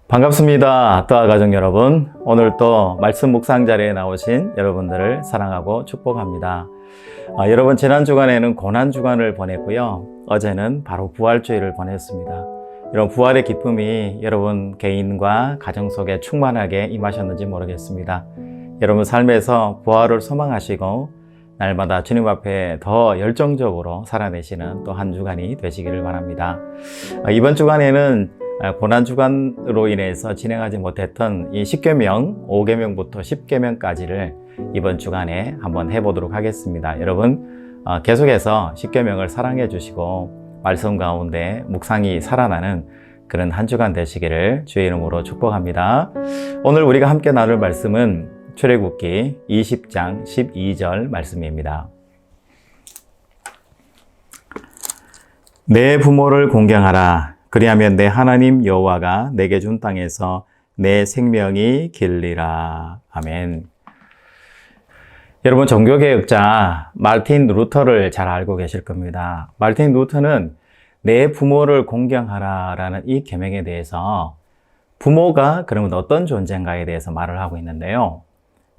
반갑습니다. 또아 가족 여러분. 오늘 또 말씀 묵상 자리에 나오신 여러분들을 사랑하고 축복합니다. 여러분, 지난 주간에는 고난 주간을 보냈고요. 어제는 바로 부활주일을 보냈습니다. 이런 부활의 기쁨이 여러분 개인과 가정 속에 충만하게 임하셨는지 모르겠습니다. 여러분 삶에서 부활을 소망하시고 날마다 주님 앞에 더 열정적으로 살아내시는 또 한 주간이 되시기를 바랍니다. 이번 주간에는 고난주간으로 인해서 진행하지 못했던 이 10계명, 5계명부터 10계명까지를 이번 주간에 한번 해보도록 하겠습니다. 여러분, 계속해서 10계명을 사랑해 주시고 말씀 가운데 묵상이 살아나는 그런 한 주간 되시기를 주의 이름으로 축복합니다. 오늘 우리가 함께 나눌 말씀은 출애굽기 20장 12절 말씀입니다. 내 부모를 공경하라. 그리하면 내 하나님 여호와가 내게 준 땅에서 내 생명이 길리라. 아멘. 여러분, 종교개혁자 마르틴 루터를 잘 알고 계실 겁니다. 마르틴 루터는 내 부모를 공경하라 라는 이 계명에 대해서 부모가 그러면 어떤 존재인가에 대해서 말을 하고 있는데요.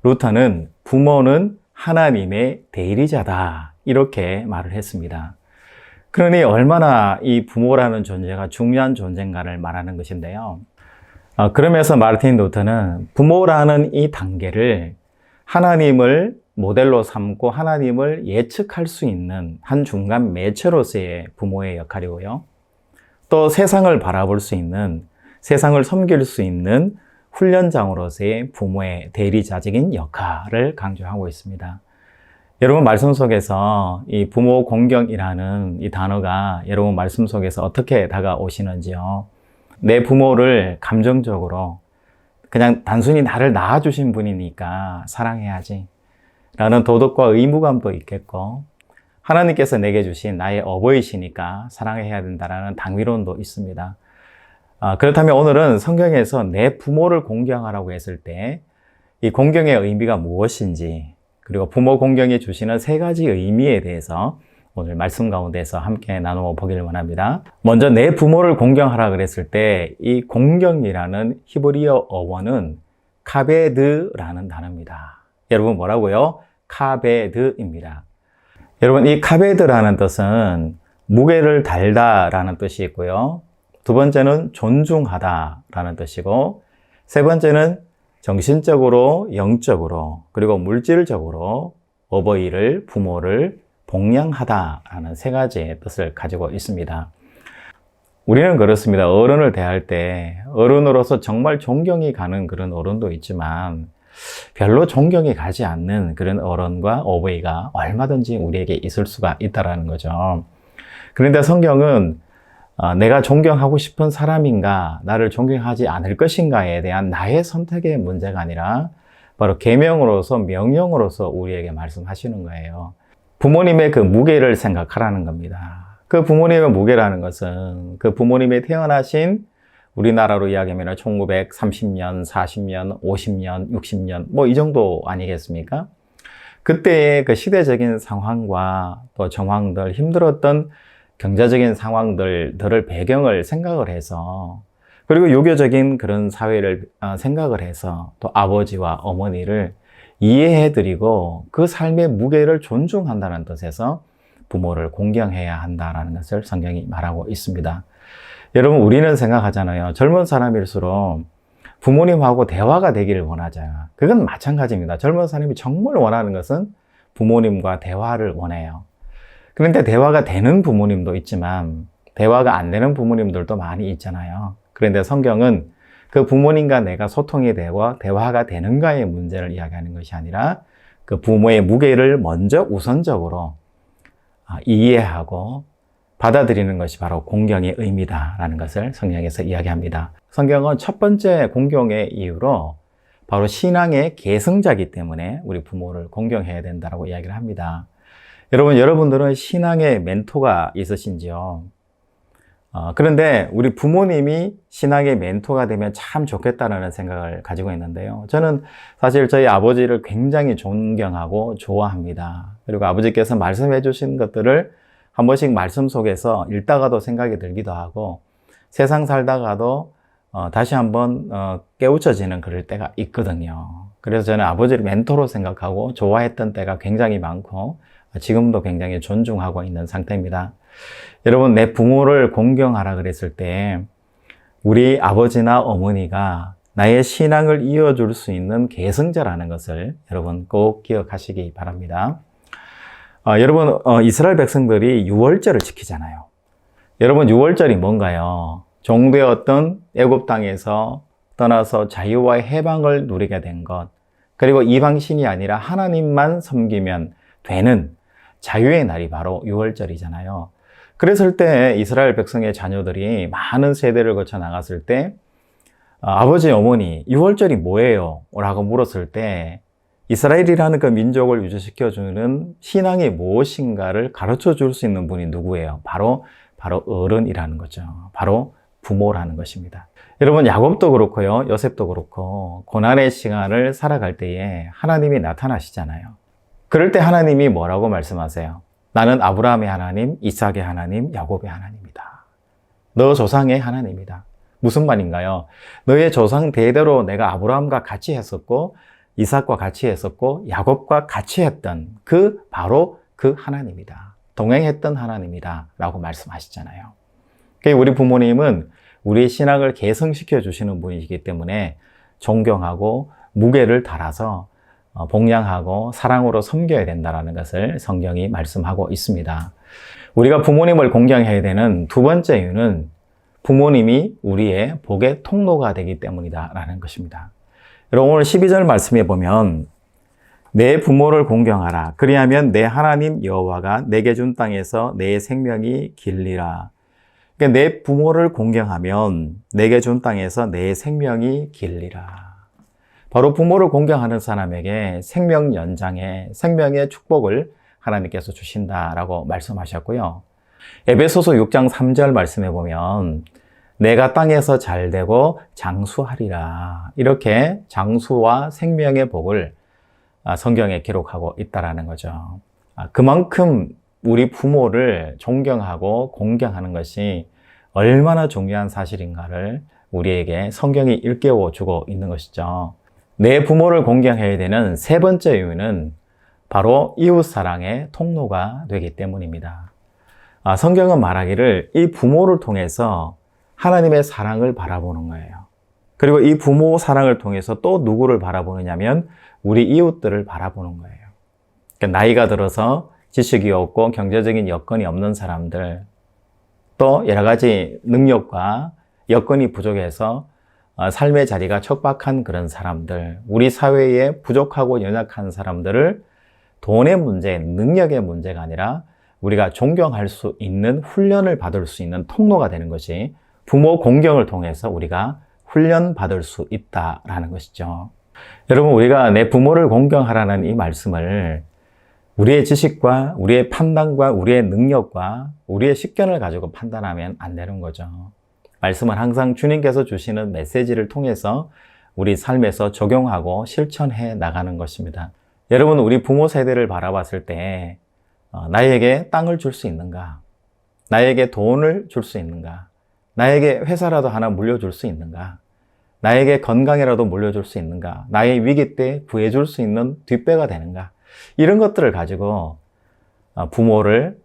루터는 부모는 하나님의 대리자다 이렇게 말을 했습니다. 그러니 얼마나 이 부모라는 존재가 중요한 존재인가를 말하는 것인데요. 그러면서 마르틴 루터는 부모라는 이 단계를 하나님을 모델로 삼고 하나님을 예측할 수 있는 한 중간 매체로서의 부모의 역할이고요. 또 세상을 바라볼 수 있는, 세상을 섬길 수 있는 훈련장으로서의 부모의 대리자적인 역할을 강조하고 있습니다. 여러분, 말씀 속에서 이 부모 공경이라는 이 단어가 여러분 말씀 속에서 어떻게 다가오시는지요? 내 부모를 감정적으로 그냥 단순히 나를 낳아주신 분이니까 사랑해야지 라는 도덕과 의무감도 있겠고, 하나님께서 내게 주신 나의 어버이시니까 사랑해야 된다라는 당위론도 있습니다. 그렇다면 오늘은 성경에서 내 부모를 공경하라고 했을 때 이 공경의 의미가 무엇인지, 그리고 부모 공경이 주시는 세 가지 의미에 대해서 오늘 말씀 가운데서 함께 나누어 보기를 원합니다. 먼저 내 부모를 공경하라 그랬을 때 이 공경이라는 히브리어 어원은 카베드라는 단어입니다. 여러분, 뭐라고요? 카베드입니다. 여러분, 이 카베드라는 뜻은 무게를 달다라는 뜻이 있고요. 두 번째는 존중하다라는 뜻이고, 세 번째는 정신적으로, 영적으로, 그리고 물질적으로 어버이를, 부모를 복양하다라는 세 가지의 뜻을 가지고 있습니다. 우리는 그렇습니다. 어른을 대할 때 어른으로서 정말 존경이 가는 그런 어른도 있지만 별로 존경이 가지 않는 그런 어른과 어버이가 얼마든지 우리에게 있을 수가 있다는 거죠. 그런데 성경은 내가 존경하고 싶은 사람인가, 나를 존경하지 않을 것인가에 대한 나의 선택의 문제가 아니라 바로 계명으로서, 명령으로서 우리에게 말씀하시는 거예요. 부모님의 그 무게를 생각하라는 겁니다. 그 부모님의 무게라는 것은 그 부모님이 태어나신 우리나라로 이야기하면 1930년, 40년, 50년, 60년 뭐 이 정도 아니겠습니까? 그때의 그 시대적인 상황과 또 정황들, 힘들었던 경제적인 상황들을 배경을 생각을 해서, 그리고 유교적인 그런 사회를 생각을 해서 또 아버지와 어머니를 이해해드리고 그 삶의 무게를 존중한다는 뜻에서 부모를 공경해야 한다는 것을 성경이 말하고 있습니다. 여러분, 우리는 생각하잖아요. 젊은 사람일수록 부모님하고 대화가 되기를 원하죠. 그건 마찬가지입니다. 젊은 사람이 정말 원하는 것은 부모님과 대화를 원해요. 그런데 대화가 되는 부모님도 있지만 대화가 안 되는 부모님들도 많이 있잖아요. 그런데 성경은 그 부모님과 내가 소통이 되고 대화가 되는가의 문제를 이야기하는 것이 아니라 그 부모의 무게를 먼저 우선적으로 이해하고 받아들이는 것이 바로 공경의 의미다라는 것을 성경에서 이야기합니다. 성경은 첫 번째 공경의 이유로 바로 신앙의 계승자이기 때문에 우리 부모를 공경해야 된다고 이야기를 합니다. 여러분들은 신앙의 멘토가 있으신지요? 그런데 우리 부모님이 신앙의 멘토가 되면 참 좋겠다는 생각을 가지고 있는데요. 저는 사실 저희 아버지를 굉장히 존경하고 좋아합니다. 그리고 아버지께서 말씀해 주신 것들을 한 번씩 말씀 속에서 읽다가도 생각이 들기도 하고, 세상 살다가도 다시 한번 깨우쳐지는 그럴 때가 있거든요. 그래서 저는 아버지를 멘토로 생각하고 좋아했던 때가 굉장히 많고 지금도 굉장히 존중하고 있는 상태입니다. 여러분, 내 부모를 공경하라 그랬을 때 우리 아버지나 어머니가 나의 신앙을 이어줄 수 있는 계승자라는 것을 여러분 꼭 기억하시기 바랍니다. 여러분, 이스라엘 백성들이 유월절을 지키잖아요. 여러분, 유월절이 뭔가요? 종되었던 애굽 땅에서 떠나서 자유와 해방을 누리게 된 것, 그리고 이방신이 아니라 하나님만 섬기면 되는 자유의 날이 바로 유월절이잖아요. 그랬을 때 이스라엘 백성의 자녀들이 많은 세대를 거쳐 나갔을 때 아버지, 어머니, 유월절이 뭐예요? 라고 물었을 때 이스라엘이라는 그 민족을 유지시켜주는 신앙이 무엇인가를 가르쳐 줄 수 있는 분이 누구예요? 바로 어른이라는 거죠. 바로 부모라는 것입니다. 여러분, 야곱도 그렇고요, 요셉도 그렇고 고난의 시간을 살아갈 때에 하나님이 나타나시잖아요. 그럴 때 하나님이 뭐라고 말씀하세요? 나는 아브라함의 하나님, 이삭의 하나님, 야곱의 하나님이다. 너 조상의 하나님이다. 무슨 말인가요? 너의 조상 대대로 내가 아브라함과 같이 했었고 이삭과 같이 했었고 야곱과 같이 했던 바로 그 하나님이다. 동행했던 하나님이다 라고 말씀하시잖아요. 우리 부모님은 우리의 신앙을 개성시켜 주시는 분이시기 때문에 존경하고 무게를 달아서 복양하고 사랑으로 섬겨야 된다는 것을 성경이 말씀하고 있습니다. 우리가 부모님을 공경해야 되는 두 번째 이유는 부모님이 우리의 복의 통로가 되기 때문이다라는 것입니다. 여러분, 오늘 12절 말씀에 보면 내 부모를 공경하라. 그리하면 내 하나님 여호와가 내게 준 땅에서 내 생명이 길리라. 그러니까 내 부모를 공경하면 내게 준 땅에서 내 생명이 길리라. 바로 부모를 공경하는 사람에게 생명 연장의 생명의 축복을 하나님께서 주신다라고 말씀하셨고요. 에베소서 6장 3절 말씀해 보면 내가 땅에서 잘되고 장수하리라. 이렇게 장수와 생명의 복을 성경에 기록하고 있다라는 거죠. 그만큼 우리 부모를 존경하고 공경하는 것이 얼마나 중요한 사실인가를 우리에게 성경이 일깨워 주고 있는 것이죠. 내 부모를 공경해야 되는 세 번째 이유는 바로 이웃사랑의 통로가 되기 때문입니다. 성경은 말하기를 이 부모를 통해서 하나님의 사랑을 바라보는 거예요. 그리고 이 부모 사랑을 통해서 또 누구를 바라보느냐면 우리 이웃들을 바라보는 거예요. 그러니까 나이가 들어서 지식이 없고 경제적인 여건이 없는 사람들, 또 여러 가지 능력과 여건이 부족해서 삶의 자리가 척박한 그런 사람들, 우리 사회에 부족하고 연약한 사람들을 돈의 문제, 능력의 문제가 아니라 우리가 존경할 수 있는 훈련을 받을 수 있는 통로가 되는 것이 부모 공경을 통해서 우리가 훈련받을 수 있다라는 것이죠. 여러분, 우리가 내 부모를 공경하라는 이 말씀을 우리의 지식과 우리의 판단과 우리의 능력과 우리의 식견을 가지고 판단하면 안 되는 거죠. 말씀은 항상 주님께서 주시는 메시지를 통해서 우리 삶에서 적용하고 실천해 나가는 것입니다. 여러분, 우리 부모 세대를 바라봤을 때 나에게 땅을 줄 수 있는가? 나에게 돈을 줄 수 있는가? 나에게 회사라도 하나 물려줄 수 있는가? 나에게 건강이라도 물려줄 수 있는가? 나의 위기 때 구해줄 수 있는 뒷배가 되는가? 이런 것들을 가지고 부모를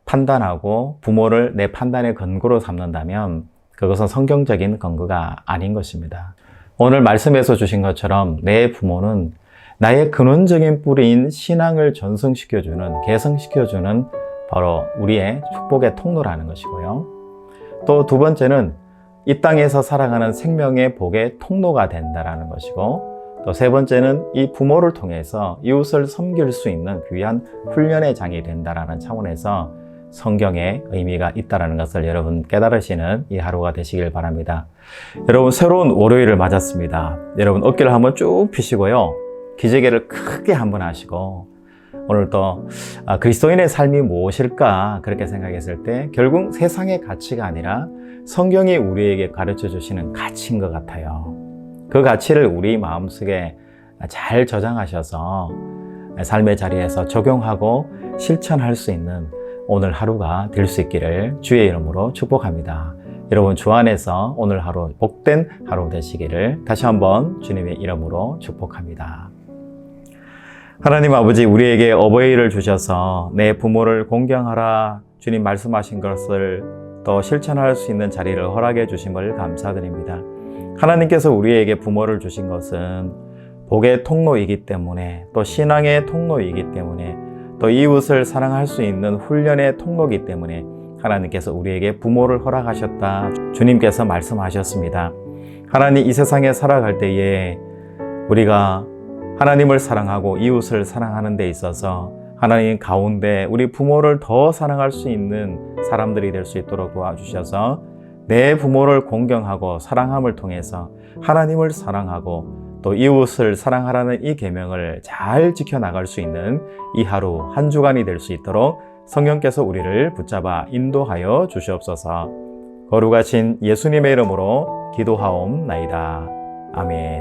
판단하고 부모를 내 판단의 근거로 삼는다면 그것은 성경적인 근거가 아닌 것입니다. 오늘 말씀에서 주신 것처럼 내 부모는 나의 근원적인 뿌리인 신앙을 전승시켜주는, 개성시켜주는 바로 우리의 축복의 통로라는 것이고요. 또 두 번째는 이 땅에서 살아가는 생명의 복의 통로가 된다는 것이고, 또 세 번째는 이 부모를 통해서 이웃을 섬길 수 있는 귀한 훈련의 장이 된다는 차원에서 성경에 의미가 있다는 것을 여러분 깨달으시는 이 하루가 되시길 바랍니다. 여러분, 새로운 월요일을 맞았습니다. 여러분, 어깨를 한번 쭉 펴시고요. 기지개를 크게 한번 하시고, 오늘 또 그리스도인의 삶이 무엇일까 그렇게 생각했을 때 결국 세상의 가치가 아니라 성경이 우리에게 가르쳐 주시는 가치인 것 같아요. 그 가치를 우리 마음속에 잘 저장하셔서 삶의 자리에서 적용하고 실천할 수 있는 오늘 하루가 될 수 있기를 주의 이름으로 축복합니다. 여러분 주 안에서 오늘 하루 복된 하루 되시기를 다시 한번 주님의 이름으로 축복합니다. 하나님 아버지, 우리에게 어버이를 주셔서 내 부모를 공경하라 주님 말씀하신 것을 또 실천할 수 있는 자리를 허락해 주심을 감사드립니다. 하나님께서 우리에게 부모를 주신 것은 복의 통로이기 때문에, 또 신앙의 통로이기 때문에, 또 이웃을 사랑할 수 있는 훈련의 통로이기 때문에 하나님께서 우리에게 부모를 허락하셨다 주님께서 말씀하셨습니다. 하나님, 이 세상에 살아갈 때에 우리가 하나님을 사랑하고 이웃을 사랑하는 데 있어서 하나님 가운데 우리 부모를 더 사랑할 수 있는 사람들이 될 수 있도록 도와주셔서 내 부모를 공경하고 사랑함을 통해서 하나님을 사랑하고 또 이웃을 사랑하라는 이 계명을 잘 지켜나갈 수 있는 이 하루 한 주간이 될 수 있도록 성령께서 우리를 붙잡아 인도하여 주시옵소서. 거룩하신 예수님의 이름으로 기도하옵나이다. 아멘.